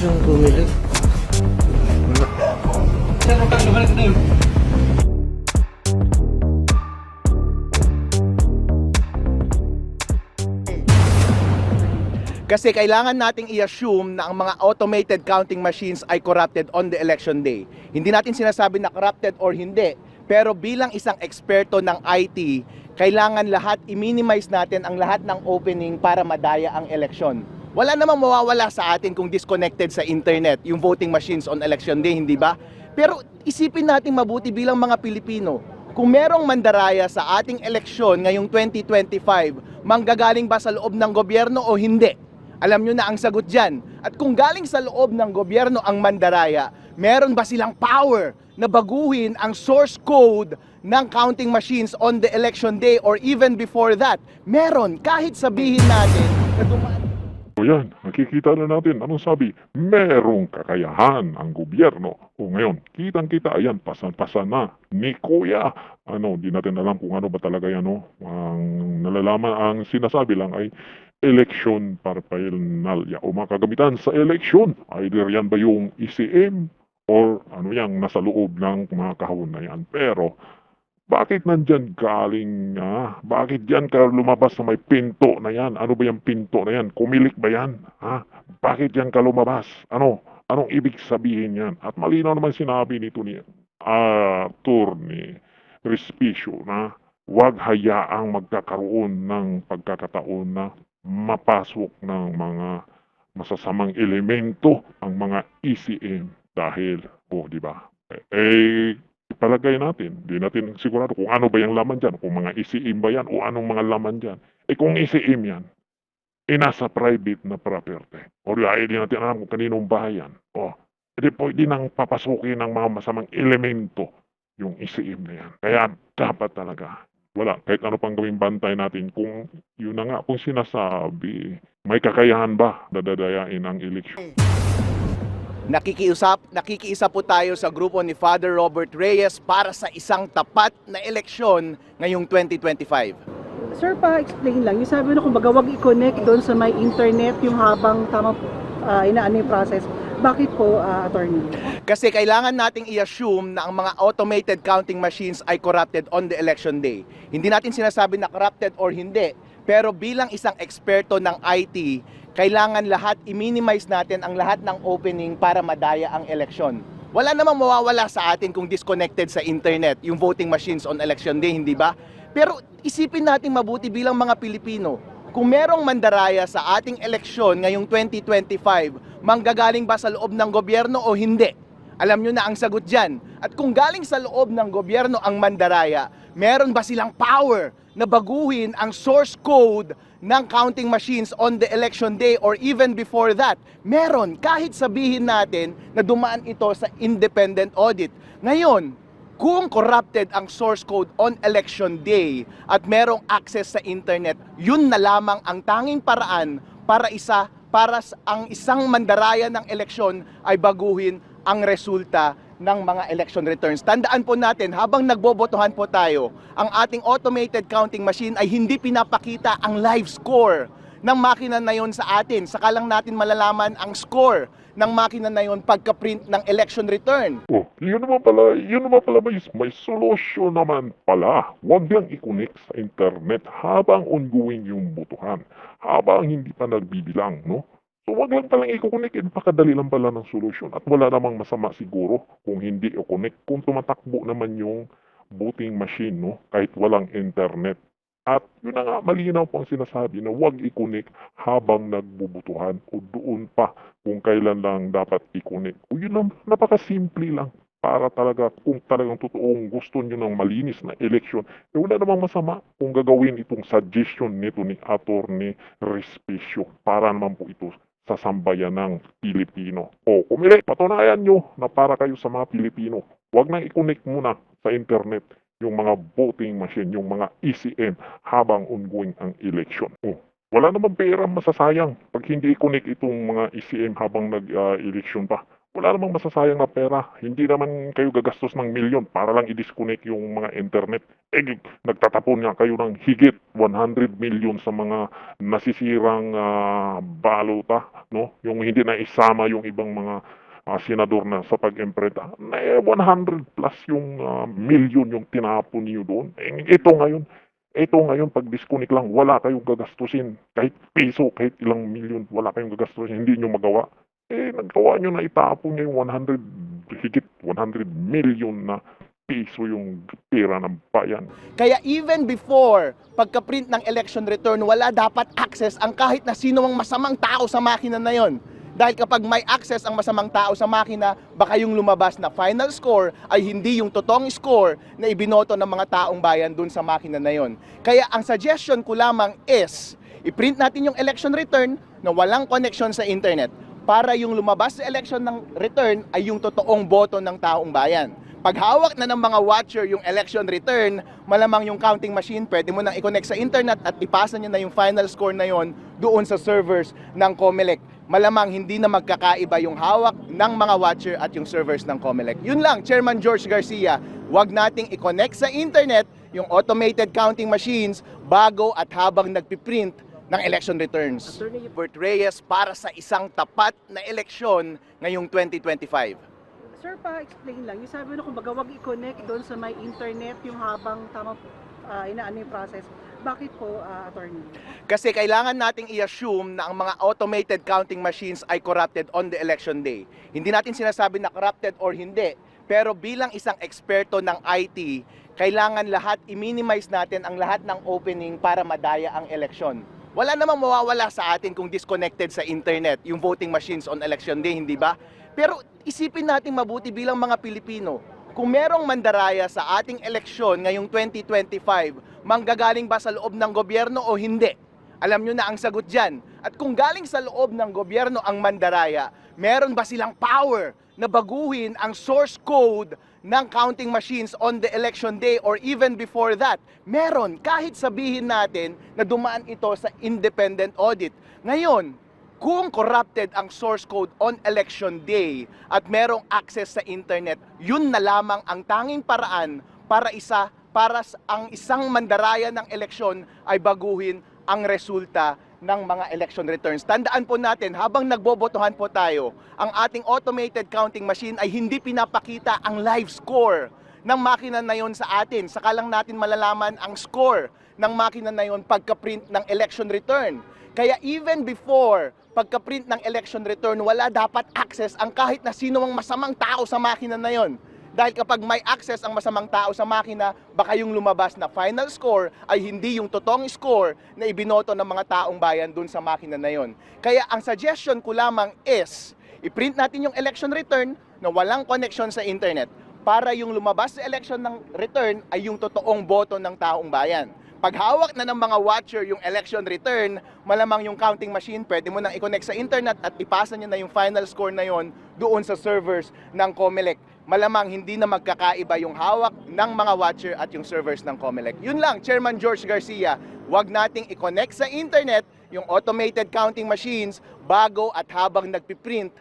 yung bumili. Kasi kailangan nating i-assume na ang mga automated counting machines ay corrupted on the election day. Hindi natin sinasabi na corrupted or hindi, pero bilang isang eksperto ng IT, kailangan lahat i-minimize natin ang lahat ng opening para madaya ang eleksyon. Wala namang mawawala sa atin kung disconnected sa internet yung voting machines on election day, hindi ba? Pero isipin natin mabuti bilang mga Pilipino, kung merong mandaraya sa ating eleksyon ngayong 2025, manggagaling ba sa loob ng gobyerno o hindi? Alam nyo na ang sagot dyan. At kung galing sa loob ng gobyerno ang mandaraya, meron ba silang power na baguhin ang source code ng counting machines on the election day or even before that? Meron, kahit sabihin natin na dumaan. O yan, nakikita na natin. Anong sabi? Merong kakayahan ang gobyerno. O ngayon, kitang-kita, ayan, pasan-pasan na ni Kuya. Di natin alam kung ano ba talaga yan, no? Ang nalalaman, ang sinasabi lang ay election paraphernalia o mga kagamitan sa election. Either yan ba yung ECM or ano yang nasa loob ng mga kahon na yan. Pero, bakit nandyan galing nga? Bakit yan ka lumabas sa may pinto na yan? Ano ba yung pinto na yan? Kumilik ba yan? Ha? Bakit yan ka lumabas? Anong ibig sabihin yan? At malinaw naman sinabi nito ni Attorney Respicio na huwag hayaang magkakaroon ng pagkakataon na mapasok ng mga masasamang elemento ang mga ECM dahil, di ba? Palagay natin, di natin sigurado kung ano ba yung laman dyan, kung mga ECM ba yan o anong mga laman dyan. Kung ECM yan, nasa private na property. O di natin alam kung kaninong bahay yan. Di pwede nang papasukin ng mga masamang elemento yung ECM na yan. Kaya dapat talaga, wala, kahit ano pang gawing bantay natin, kung yun na nga, kung sinasabi, may kakayahan ba dadadayain ang eleksyon? Nakikiisa po tayo sa grupo ni Father Robert Reyes para sa isang tapat na eleksyon ngayong 2025. Sir, pa-explain lang. Yung sabi na kumbaga wag i-connect doon sa may internet yung habang tama inaano yung process. Bakit po, attorney? Kasi kailangan nating i-assume na ang mga automated counting machines ay corrupted on the election day. Hindi natin sinasabi na corrupted or hindi, pero bilang isang eksperto ng IT, kailangan lahat i-minimize natin ang lahat ng opening para madaya ang eleksyon. Wala namang mawawala sa atin kung disconnected sa internet yung voting machines on election day, hindi ba? Pero isipin natin mabuti bilang mga Pilipino, kung merong mandaraya sa ating eleksyon ngayong 2025, manggagaling ba sa loob ng gobyerno o hindi? Alam nyo na ang sagot dyan. At kung galing sa loob ng gobyerno ang mandaraya, meron ba silang power na baguhin ang source code ng counting machines on the election day or even before that? Meron, kahit sabihin natin na dumaan ito sa independent audit. Ngayon, kung corrupted ang source code on election day at merong access sa internet, yun na lamang ang tanging paraan para ang isang mandaraya ng eleksyon ay baguhin ang resulta ng mga election returns. Tandaan po natin, habang nagbobotohan po tayo, ang ating automated counting machine ay hindi pinapakita ang live score ng makina na yon sa atin. Saka lang natin malalaman ang score ng makina na yon pagka-print ng election return. Yun naman pala may solusyon naman pala. Huwag lang i-connect sa internet habang ongoing yung botohan, habang hindi pa nagbibilang, no? So wag lang palang i-connect, napakadali lang pala ng solusyon at wala namang masama siguro kung hindi i-connect, kung tumatakbo naman yung voting machine, no? Kahit walang internet. At yun na nga, malinaw po ang sinasabi na huwag i-connect habang nagbubutuhan o doon pa kung kailan lang dapat i-connect. O yun lang, napakasimple lang para talaga kung talagang totoong gusto nyo ng malinis na eleksyon. Wala namang masama kung gagawin itong suggestion nito ni Attorney Respicio para naman po ito sa sambayan ng Pilipino. Kumili, patunayan nyo na para kayo sa mga Pilipino. Huwag nang i-connect muna sa internet yung mga voting machine, yung mga ECM habang ongoing ang election. Wala namang pera masasayang pag hindi i-connect itong mga ECM habang nag-election pa. wala namang masasayang na pera. Hindi naman kayo gagastos ng milyon para lang i-disconnect yung mga internet. Nagtatapon nga kayo ng higit 100 million sa mga nasisirang baluta, no? Yung hindi na isama yung ibang mga senador na sa pag-imprenta. 100 plus yung million yung tinapon niyo doon. Ito ngayon, pag disconnect lang, wala kayong gagastusin. Kahit piso, kahit ilang milyon, wala kayong gagastusin. Hindi nyo magawa. Nagawa nyo na itapon nyo yung 100, higit 100 million na piso yung pera ng bayan. Kaya even before pagka-print ng election return, wala dapat access ang kahit na sino mang masamang tao sa makina na yon. Dahil kapag may access ang masamang tao sa makina, baka yung lumabas na final score ay hindi yung totoong score na ibinoto ng mga taong bayan dun sa makina na yon. Kaya ang suggestion ko lamang is, i-print natin yung election return na walang connection sa internet para yung lumabas sa election ng return ay yung totoong boto ng taong bayan. Pag hawak na ng mga watcher yung election return, malamang yung counting machine, pwede mo nang i-connect sa internet at ipasa nyo na yung final score na yon doon sa servers ng COMELEC. Malamang hindi na magkakaiba yung hawak ng mga watcher at yung servers ng COMELEC. Yun lang, Chairman George Garcia, wag nating i-connect sa internet yung automated counting machines bago at habang nagpiprint ng election returns. Bert Reyes para sa isang tapat na eleksyon ngayong 2025. Sir, pa-explain lang. Yung sabi na kumbaga wag i-connect doon sa may internet yung habang tama inaano yung process. Bakit po, attorney? Kasi kailangan nating i-assume na ang mga automated counting machines ay corrupted on the election day. Hindi natin sinasabi na corrupted or hindi, pero bilang isang eksperto ng IT, kailangan lahat i-minimize natin ang lahat ng opening para madaya ang eleksyon. Wala namang mawawala sa atin kung disconnected sa internet yung voting machines on election day, hindi ba? Pero isipin natin mabuti bilang mga Pilipino, kung merong mandaraya sa ating eleksyon ngayong 2025, manggagaling ba sa loob ng gobyerno o hindi? Alam nyo na ang sagot dyan. At kung galing sa loob ng gobyerno ang mandaraya, meron ba silang power na baguhin ang source code ng counting machines on the election day or even before that? Meron, kahit sabihin natin na dumaan ito sa independent audit. Ngayon, kung corrupted ang source code on election day at merong access sa internet, yun na lamang ang tanging paraan para ang isang mandaraya ng eleksyon ay baguhin ang resulta ng mga election returns. Tandaan po natin, habang nagbobotohan po tayo, ang ating automated counting machine ay hindi pinapakita ang live score ng makina na yon sa atin. Saka lang natin malalaman ang score ng makina na yon pagka-print ng election return. Kaya even before pagka-print ng election return, wala dapat access ang kahit na sino mang masamang tao sa makina na yon. Dahil kapag may access ang masamang tao sa makina, baka yung lumabas na final score ay hindi yung totoong score na ibinoto ng mga taong bayan dun sa makina na yon. Kaya ang suggestion ko lamang is, i-print natin yung election return na walang connection sa internet para yung lumabas sa election ng return ay yung totoong boto ng taong bayan. Pag hawak na ng mga watcher yung election return, malamang yung counting machine, pwede mo nang i-connect sa internet at ipasa nyo na yung final score na yon doon sa servers ng COMELEC. Malamang hindi na magkakaiba yung hawak ng mga watcher at yung servers ng COMELEC. Yun lang, Chairman George Garcia, wag nating i-connect sa internet yung automated counting machines bago at habang nagpiprint